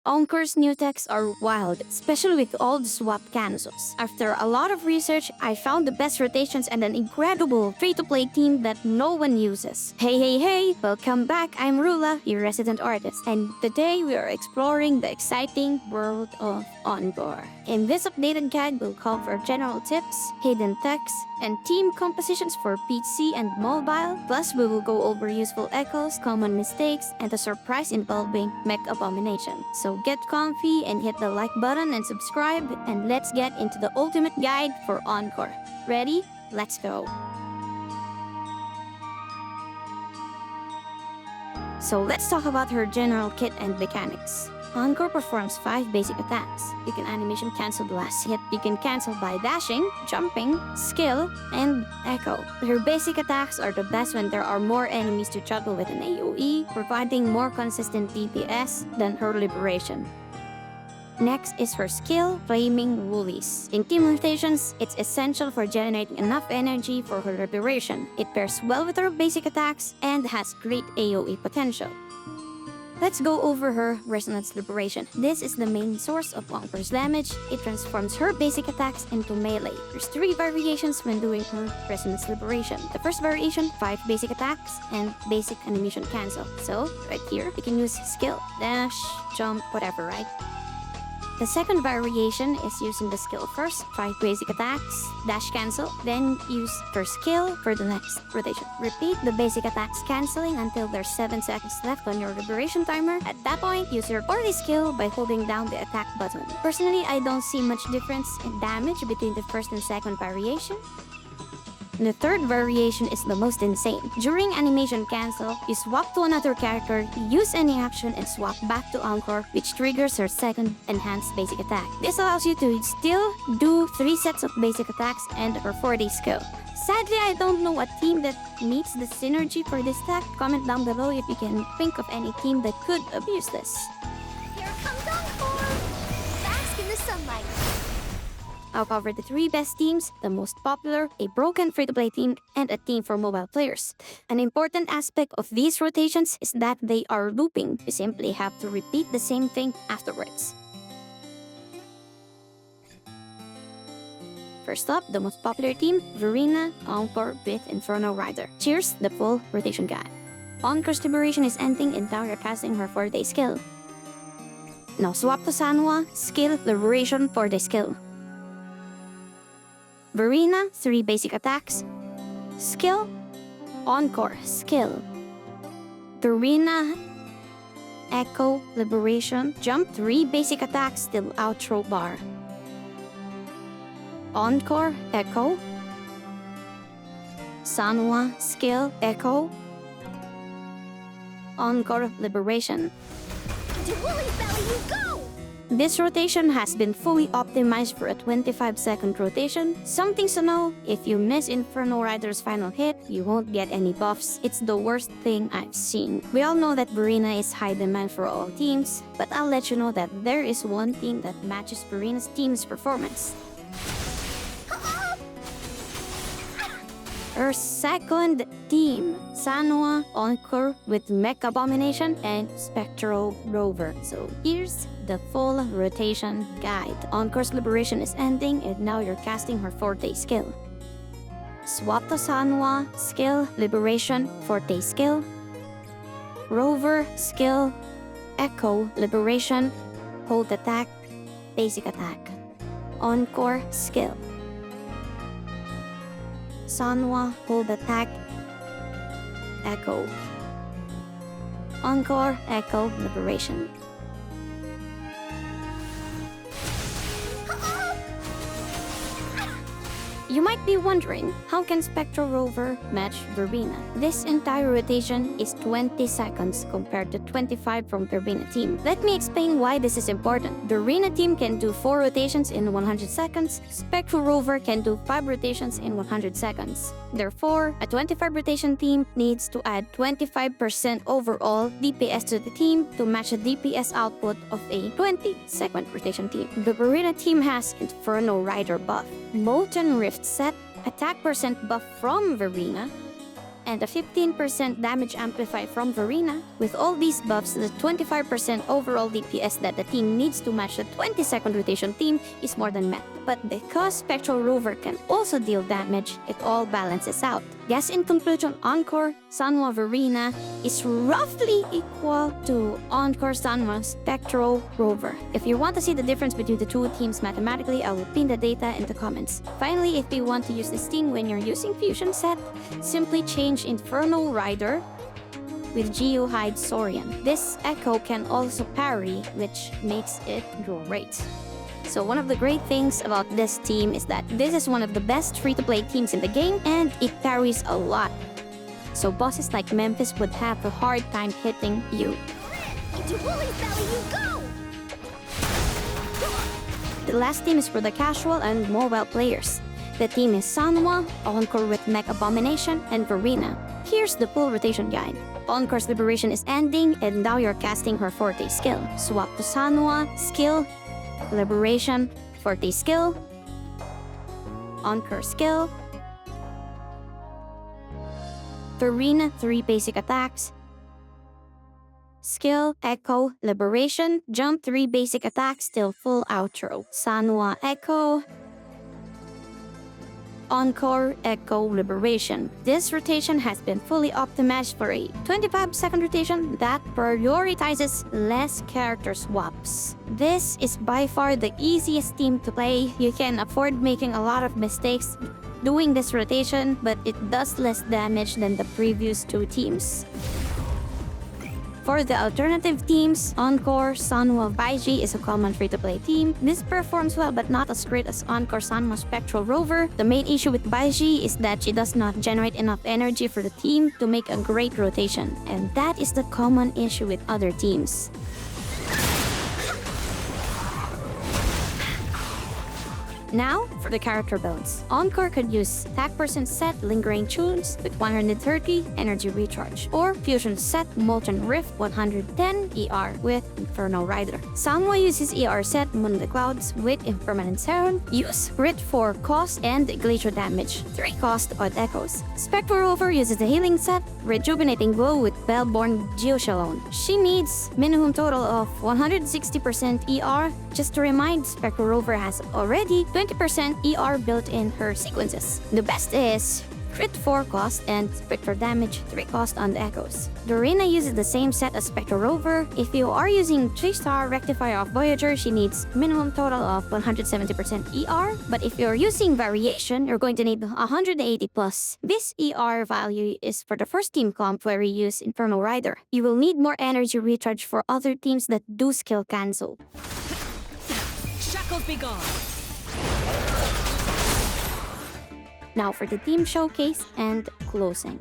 Encore's new techs are wild, especially with all the swapped cancels. After a lot of research, I found the best rotations and an incredible free-to-play team that no one uses. Hey, welcome back. I'm Rula, your resident artist, and today we are exploring the exciting world of Encore. In this updated guide, we'll cover general tips, hidden techs, and team compositions for PC and mobile. Plus, we will go over useful echoes, common mistakes, and a surprise involving mech abomination. So get comfy and hit the like button and subscribe, and let's get into the ultimate guide for Encore. Ready? Let's go. So let's talk about her general kit and mechanics. Encore performs 5 basic attacks. You can animation cancel the last hit. You can cancel by dashing, jumping, skill, and echo. Her basic attacks are the best when there are more enemies to juggle with an AoE, providing more consistent DPS than her liberation. Next is her skill, Flaming Woolies. In team rotations, it's essential for generating enough energy for her liberation. It pairs well with her basic attacks and has great AoE potential. Let's go over her Resonance Liberation. This is the main source of Encore's damage. It transforms her basic attacks into melee. There's 3 variations when doing her Resonance Liberation. The first variation, 5 basic attacks and basic animation cancel. So, right here, you can use skill, dash, jump, whatever, right? The second variation is using the skill first, 5 basic attacks, dash cancel, then use first skill for the next rotation. Repeat the basic attacks canceling until there's 7 seconds left on your liberation timer. At that point, use your party skill by holding down the attack button. Personally, I don't see much difference in damage between the first and second variation. The third variation is the most insane. During animation cancel, you swap to another character, use any action, and swap back to Encore, which triggers her second enhanced basic attack. This allows you to still do 3 sets of basic attacks and her 4D skill. Sadly, I don't know a team that meets the synergy for this tech. Comment down below if you can think of any team that could abuse this. Here comes Encore! Bask in the sunlight. I'll cover the 3 best teams, the most popular, a broken free-to-play team, and a team for mobile players. An important aspect of these rotations is that they are looping. You simply have to repeat the same thing afterwards. First up, the most popular team, Verena, Encore, with Inferno Rider. Cheers, the full rotation guide. Encore's liberation is ending and now you're casting her 4-day skill. Now swap to Sanwa, skill, liberation, 4-day skill. Verena, 3 basic attacks. Skill, Encore, skill. Verena, echo, liberation, jump, 3 basic attacks till outro bar. Encore, echo. Sanwa, skill, echo. Encore, liberation. To Woolly Belly you go! This rotation has been fully optimized for a 25-second rotation. Something to know, if you miss Inferno Rider's final hit, you won't get any buffs. It's the worst thing I've seen. We all know that Verena is high demand for all teams, but I'll let you know that there is one team that matches Verena's team's performance. Her second team, Sanwa, Encore with Mech Abomination and Spectral Rover. So here's the full rotation guide. Encore's liberation is ending and now you're casting her 4-day skill. Swap to Sanwa, skill, liberation, 4-day skill. Rover, skill, echo, liberation, hold attack, basic attack. Encore, skill. Sanwa, hold attack, echo. Encore, echo, liberation. You might be wondering, how can Spectral Rover match Verena? This entire rotation is 20 seconds compared to 25 from Verena team. Let me explain why this is important. Verena team can do 4 rotations in 100 seconds. Spectral Rover can do 5 rotations in 100 seconds. Therefore, a 25 rotation team needs to add 25% overall DPS to the team to match the DPS output of a 20-second rotation team. The Verena team has Inferno Rider buff, Molten Rift set, attack percent buff from Verena, and a 15% damage amplify from Verena. With all these buffs, the 25% overall DPS that the team needs to match the 20-second rotation team is more than met. But because Spectral Rover can also deal damage, it all balances out. Guess in conclusion, Encore Sanwa Verena is roughly equal to Encore Sanwa Spectral Rover. If you want to see the difference between the two teams mathematically, I will pin the data in the comments. Finally, if you want to use this team when you're using Fusion set, simply change Inferno Rider with Geohide Saurian. This Echo can also parry, which makes it great. So one of the great things about this team is that this is one of the best free-to-play teams in the game, and it parries a lot. So bosses like Memphis would have a hard time hitting you. Into Woolly's belly you go! The last team is for the casual and mobile players. The team is Sanwa, Encore with Mech Abomination, and Verena. Here's the full rotation guide. Encore's Liberation is ending, and now you're casting her Forte skill. Swap to Sanwa, skill, Liberation, Forte skill, Encore skill, Verena 3 basic attacks, skill, Echo, Liberation, jump 3 basic attacks till full outro. Sanwa Echo, Encore, Echo, Liberation. This rotation has been fully optimized for a 25-second rotation that prioritizes less character swaps. This is by far the easiest team to play. You can afford making a lot of mistakes doing this rotation, but it does less damage than the previous two teams. For the alternative teams, Encore Sanwa Baiji is a common free-to-play team. This performs well but not as great as Encore Sanwa Spectral Rover. The main issue with Baiji is that she does not generate enough energy for the team to make a great rotation, and that is the common issue with other teams. Now, for the character builds. Encore could use Attack Person set Lingering Tunes with 130 energy recharge, or Fusion set Molten Rift 110 ER with Inferno Rider. Sanwa uses ER set Moon of the Clouds with Impermanent Serum, use Crit 4 cost and Glacial Damage, 3 cost on Echoes. Spectral Rover uses the healing set Rejuvenating Glow with Bellborn Geoshalone. She needs minimum total of 160% ER. Just to remind, Spectral Rover has already 20% ER built in her sequences. The best is Crit 4 cost and Spectral Damage 3 cost on the Echoes. Verena uses the same set as Spectral Rover. If you are using 3-star Rectifier of Voyager, she needs minimum total of 170% ER. But if you're using Variation, you're going to need 180 plus. This ER value is for the first team comp where you use Inferno Rider. You will need more energy recharge for other teams that do skill cancel. Shackles be gone! Now for the team showcase and closing.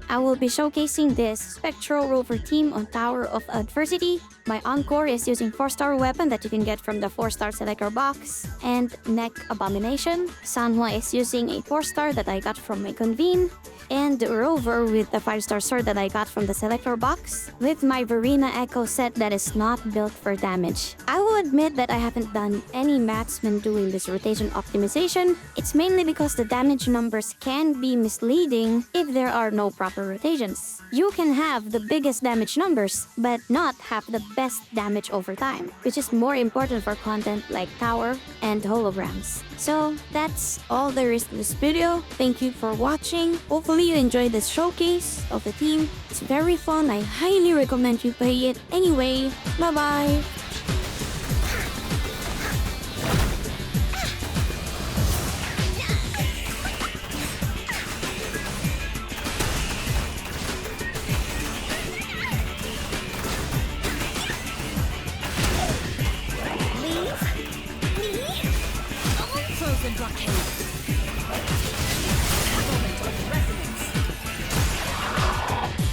I will be showcasing this Spectral Rover team on Tower of Adversity. My Encore is using 4-star weapon that you can get from the 4-star selector box, and Mech Abomination. Sanwa is using a 4-star that I got from my Convene, and Rover with the 5-star sword that I got from the selector box, with my Verena Echo set that is not built for damage. I will admit that I haven't done any maths when doing this rotation optimization. It's mainly because the damage numbers can be misleading if there are no proper rotations. You can have the biggest damage numbers, but not have the best damage over time, which is more important for content like Tower and Holograms. So that's all there is to this video. Thank you for watching. Hopefully you enjoyed this showcase of the team. It's very fun. I highly recommend you play it. Anyway, bye-bye. Frozen blockade.